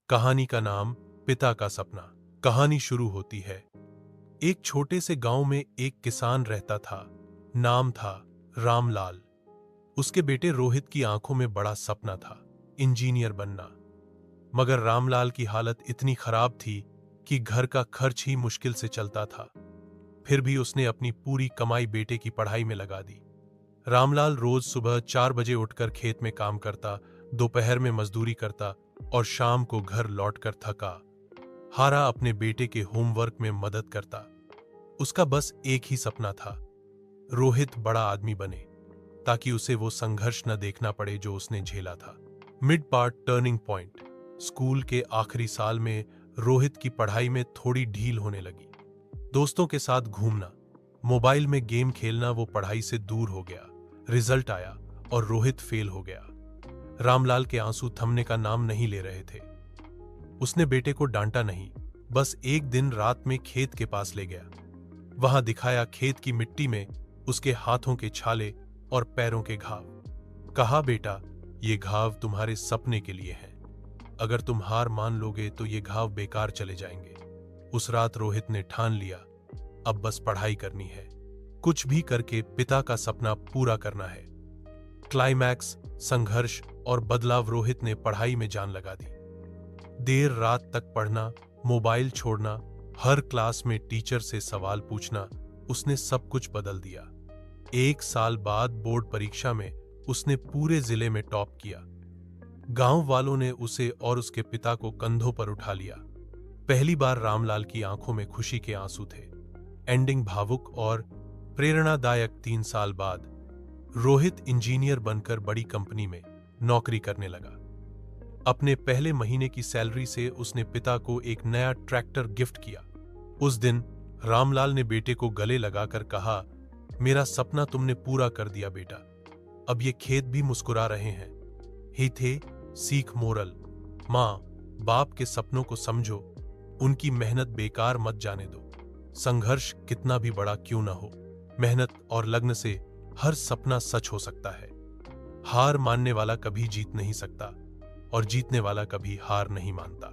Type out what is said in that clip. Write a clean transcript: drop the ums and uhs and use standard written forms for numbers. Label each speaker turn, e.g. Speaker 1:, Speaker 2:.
Speaker 1: कहानी का नाम पिता का सपना। कहानी शुरू होती है। एक छोटे से गांव में एक किसान रहता था। नाम था रामलाल। उसके बेटे रोहित की आंखों में बड़ा सपना था, इंजीनियर बनना। मगर रामलाल की हालत इतनी खराब थी कि घर का खर्च ही मुश्किल से चलता था। फिर भी उसने अपनी पूरी कमाई बेटे की पढ़ाई में लगा दी। रामलाल रोज सुबह 4 बजे उठकर खेत में काम करता, दोपहर में मजदूरी करता और शाम को घर लौटकर थका हारा अपने बेटे के होमवर्क में मदद करता। उसका बस एक ही सपना था, रोहित बड़ा आदमी बने, ताकि उसे वो संघर्ष न देखना पड़े जो उसने झेला था। Mid part turning point. School के आखिरी साल में रोहित की पढ़ाई में थोड़ी ढील होने लगी। दोस्तों के साथ घूमना, मोबाइल में गेम खेलना, वो पढ़ाई से दूर हो गया। रिजल्ट आया और रोहित फेल हो गया। रामलाल के आंसू थमने का नाम नहीं ले रहे थे। उसने बेटे को डांटा नहीं, बस एक दिन रात में खेत के पास ले गया। वहां दिखाया खेत की मिट्टी में उसके हाथों के छाले और पैरों के घाव। कहा, बेटा, ये घाव तुम्हारे सपने के लिए हैं। अगर तुम हार मान लोगे तो ये घाव बेकार चले जाएंगे। उस रात रोहित ने ठान लिया, अब बस पढ़ाई करनी है, कुछ भी करके पिता का सपना पूरा करना है। क्लाइमैक्स, संघर्ष और बदलाव। रोहित ने पढ़ाई में जान लगा दी। देर रात तक पढ़ना, मोबाइल छोड़ना, हर क्लास में टीचर से सवाल पूछना, उसने सब कुछ बदल दिया। 1 साल बाद बोर्ड परीक्षा में उसने पूरे जिले में टॉप किया। गांव वालों ने उसे और उसके पिता को कंधों पर उठा लिया। पहली बार रामलाल की आंखों में खुशी के आंसू थे। एंडिंग भावुक और प्रेरणादायक। 3 साल बाद रोहित इंजीनियर बनकर बड़ी कंपनी में नौकरी करने लगा। अपने पहले महीने की सैलरी से उसने पिता को एक नया ट्रैक्टर गिफ्ट किया। उस दिन रामलाल ने बेटे को गले लगाकर कहा, मेरा सपना तुमने पूरा कर दिया बेटा। अब ये खेत भी मुस्कुरा रहे हैं। ही थे सीख मोरल। मां, बाप के सपनों को समझो, उनकी मेहनत बेकार मत जाने दो। संघर्ष कितना भी बड़ा क्यों न हो, मेहनत और लगन से हर सपना सच हो सकता है। हार मानने वाला कभी जीत नहीं सकता और जीतने वाला कभी हार नहीं मानता।